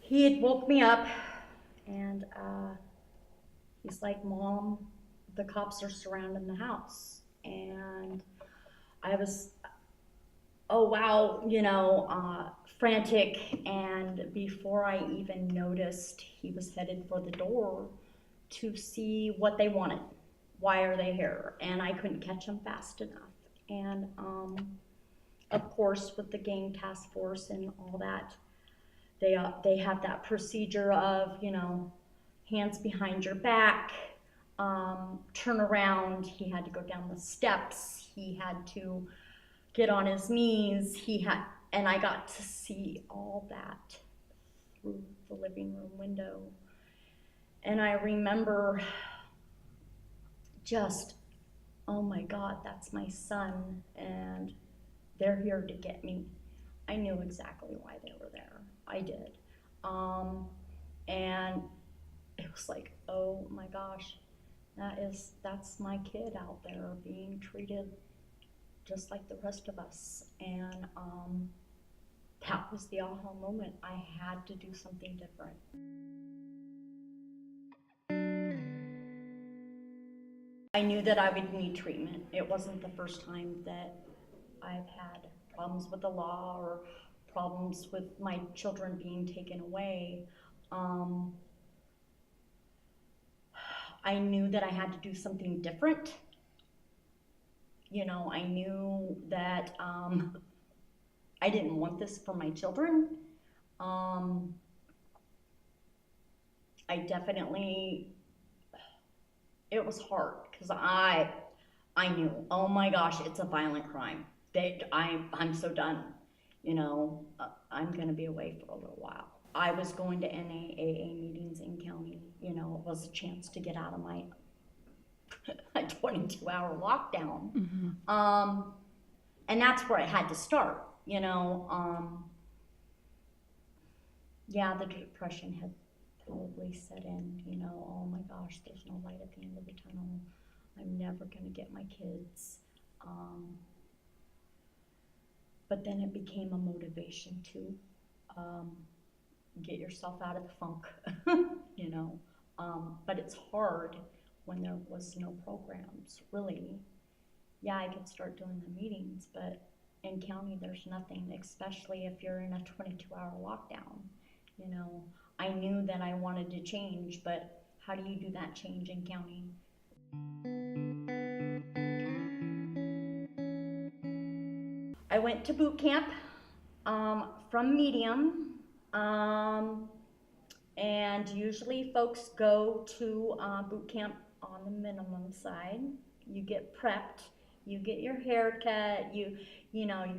he had woke me up, and he's like, "Mom, the cops are surrounding the house." And I was, oh wow, frantic. And before I even noticed, he was headed for the door to see what they wanted. Why are they here? And I couldn't catch them fast enough. And of course, with the gang task force and all that, they have that procedure of, hands behind your back, turn around. He had to go down the steps. He had to get on his knees. And I got to see all that through the living room window. And I remember just, oh my God, that's my son, and they're here to get me. I knew exactly why they were there. I did. And it was like, oh my gosh, that's my kid out there being treated just like the rest of us. And that was the aha moment. I had to do something different. I knew that I would need treatment. It wasn't the first time that I've had problems with the law or problems with my children being taken away. I knew that I had to do something different. I knew that I didn't want this for my children. I definitely, it was hard because I knew, oh my gosh, it's a violent crime. I'm so done. I'm going to be away for a little while. I was going to NAAA meetings in county. It was a chance to get out of my 22-hour lockdown. Mm-hmm. And that's where I had to start. Yeah, the depression had probably set in. Oh my gosh, there's no light at the end of the tunnel. I'm never going to get my kids. But then it became a motivation to get yourself out of the funk, But it's hard when there was no programs, really. Yeah, I could start doing the meetings, but in county there's nothing, especially if you're in a 22-hour lockdown. I knew that I wanted to change, but how do you do that change in county? I went to boot camp from medium, and usually folks go to boot camp on the minimum side. You get prepped, you get your hair cut, you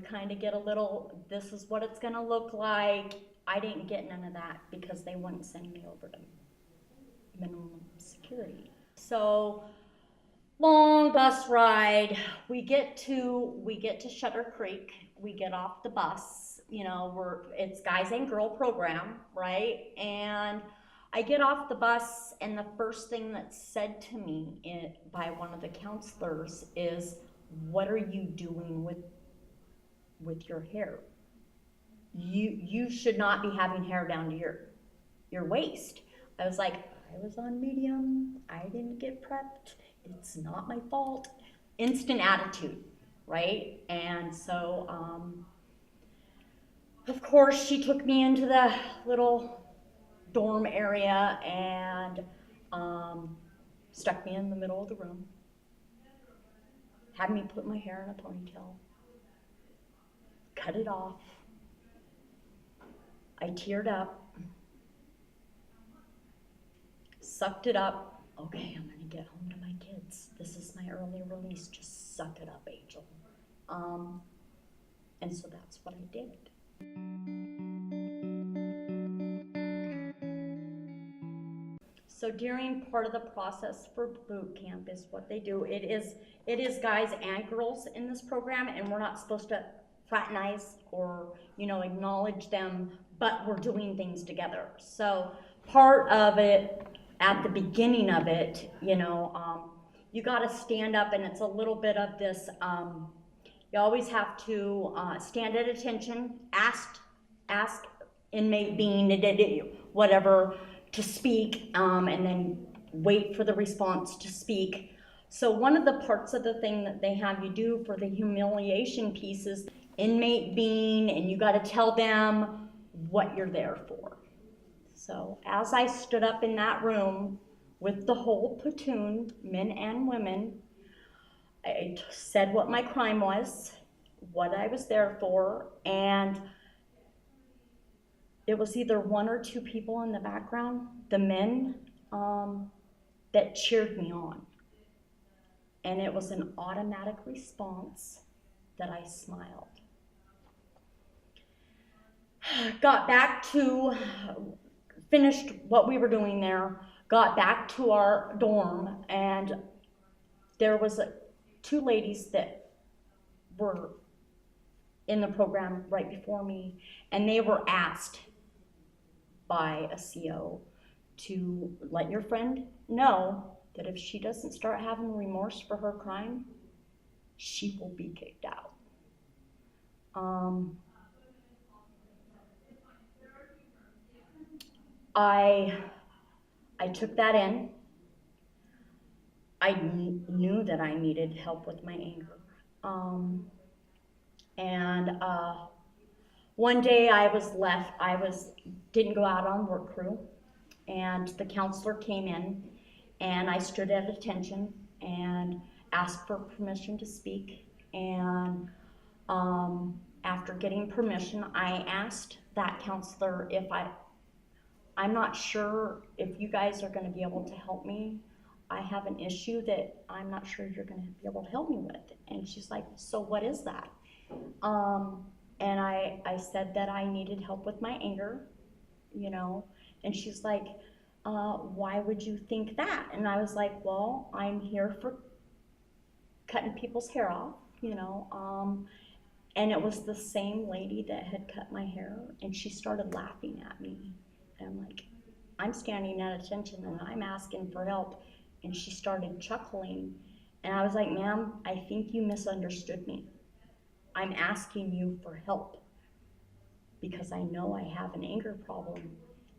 kind of get a little, this is what it's gonna look like. I didn't get none of that because they wouldn't send me over to minimum security. So long bus ride. We get to Shutter Creek. We get off the bus. It's guys and girl program, right? And I get off the bus, and the first thing that's said to me by one of the counselors is, "What are you doing with your hair? You should not be having hair down to your waist." I was like, I was on medium. I didn't get prepped. It's not my fault. Instant attitude, right? And so, of course, she took me into the little dorm area and stuck me in the middle of the room, had me put my hair in a ponytail, cut it off. I teared up, sucked it up. Okay, I'm gonna get home to my kids. This is my early release. Just suck it up, Angel. And so that's what I did. So during part of the process for boot camp is what they do. It is guys and girls in this program, and we're not supposed to fraternize or acknowledge them, but we're doing things together. So part of it, at the beginning of it, you got to stand up, and it's a little bit of this. You always have to stand at attention, ask inmate being whatever to speak, and then wait for the response to speak. So one of the parts of the thing that they have you do for the humiliation piece is inmate being, and you got to tell them what you're there for. So as I stood up in that room with the whole platoon, men and women, I said what my crime was, what I was there for, and it was either one or two people in the background, the men, that cheered me on. And it was an automatic response that I smiled. Got back to, finished what we were doing there, got back to our dorm, and there was two ladies that were in the program right before me, and they were asked by a CO to let your friend know that if she doesn't start having remorse for her crime, she will be kicked out. I took that in. I knew that I needed help with my anger. One day didn't go out on work crew, and the counselor came in, and I stood at attention and asked for permission to speak. And after getting permission, I asked that counselor if I'm not sure if you guys are going to be able to help me. I have an issue that I'm not sure you're going to be able to help me with. And she's like, so what is that? And I said that I needed help with my anger, and she's like, why would you think that? And I was like, well, I'm here for cutting people's hair off, and it was the same lady that had cut my hair, and she started laughing at me. And I'm like, I'm standing at attention and I'm asking for help. And she started chuckling. And I was like, ma'am, I think you misunderstood me. I'm asking you for help because I know I have an anger problem.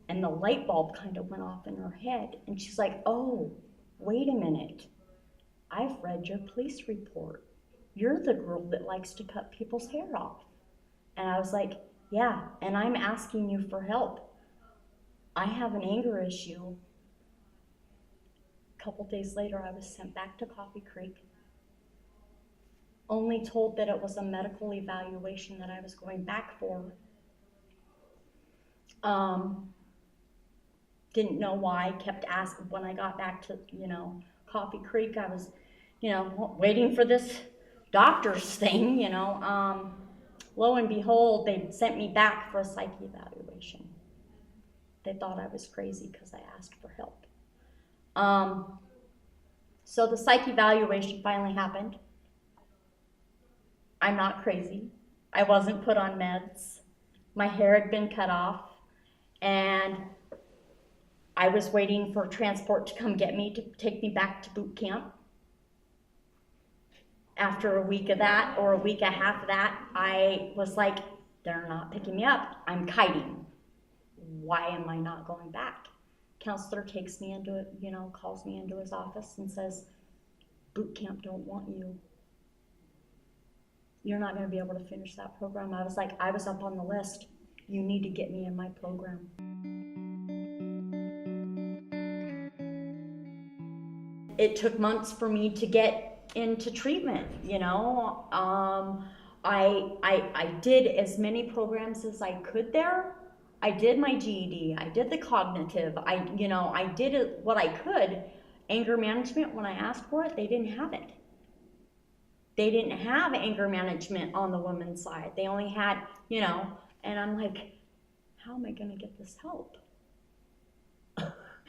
And the light bulb kind of went off in her head. And she's like, oh, wait a minute. I've read your police report. You're the girl that likes to cut people's hair off. And I was like, yeah, and I'm asking you for help. I have an anger issue. A couple days later, I was sent back to Coffee Creek, only told that it was a medical evaluation that I was going back for. Didn't know why, kept asking. When I got back to, Coffee Creek, I was, waiting for this doctor's thing, Lo and behold, they sent me back for a psych evaluation. They thought I was crazy because I asked for help. So the psych evaluation finally happened. I'm not crazy. I wasn't put on meds. My hair had been cut off, and I was waiting for transport to come get me to take me back to boot camp. After a week of that, or a week and a half of that, I was like, they're not picking me up. I'm kiting. Why am I not going back? Counselor takes me into it, calls me into his office and says, boot camp don't want you. You're not going to be able to finish that program. I was like, I was up on the list. You need to get me in my program. It took months for me to get into treatment, I did as many programs as I could there. I did my GED, I did the cognitive, I did what I could. Anger management, when I asked for it, they didn't have it. They didn't have anger management on the women's side. They only had, and I'm like, how am I gonna get this help?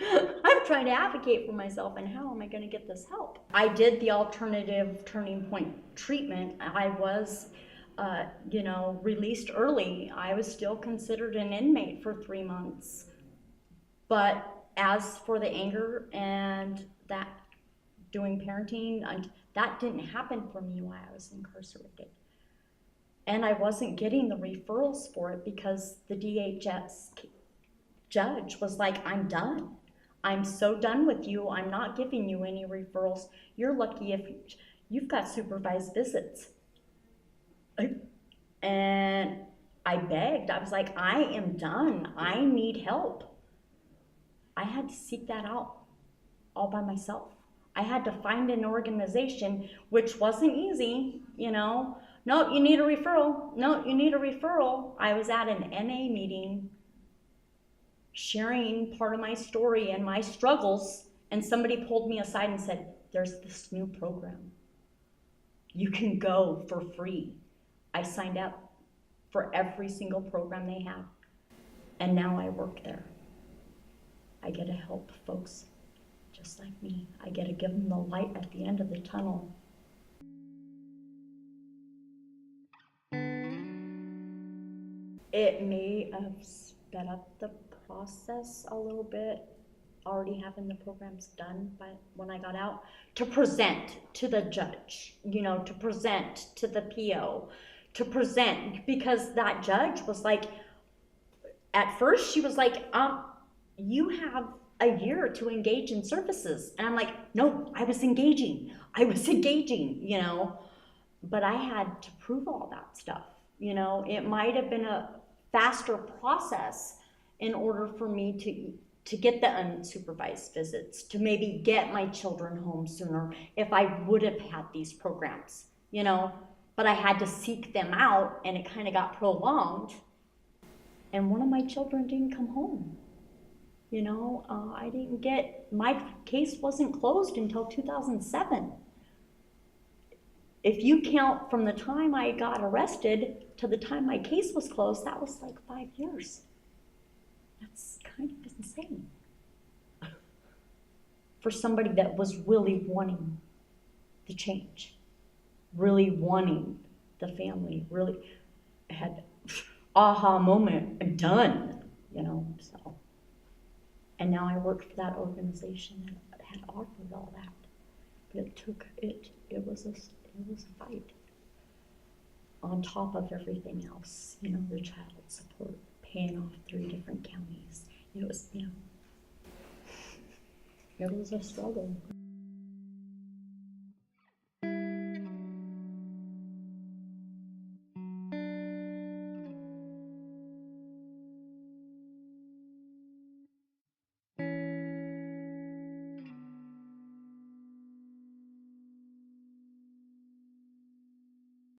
I'm trying to advocate for myself, and how am I gonna get this help? I did the alternative turning point treatment. I was released early. I was still considered an inmate for 3 months. But as for the anger and that doing parenting, that didn't happen for me while I was incarcerated. And I wasn't getting the referrals for it because the DHS judge was like, I'm done. I'm so done with you. I'm not giving you any referrals. You're lucky if you've got supervised visits. And I begged. I was like, I am done. I need help. I had to seek that out all by myself. I had to find an organization, which wasn't easy, you know. No, you need a referral. No, you need a referral. I was at an NA meeting sharing part of my story and my struggles, and somebody pulled me aside and said, there's this new program. You can go for free. I signed up for every single program they have, and now I work there. I get to help folks just like me. I get to give them the light at the end of the tunnel. It may have sped up the process a little bit, already having the programs done by when I got out, to present to the judge, you know, to present to the PO, to present, because that judge was like, at first she was like, you have a year to engage in services. And I'm like, no, I was engaging, you know, but I had to prove all that stuff. You know, it might have been a faster process in order for me to get the unsupervised visits, to maybe get my children home sooner if I would have had these programs, you know, but I had to seek them out, and it kind of got prolonged. And one of my children didn't come home. You know, my case wasn't closed until 2007. If you count from the time I got arrested to the time my case was closed, that was like 5 years. That's kind of insane. For somebody that was really wanting the change, really wanting the family, really had aha moment, done, you know, so. And now I work for that organization that had offered all that. But it was a fight. On top of everything else, you know, the child support, paying off 3 different counties. It was, you know, it was a struggle.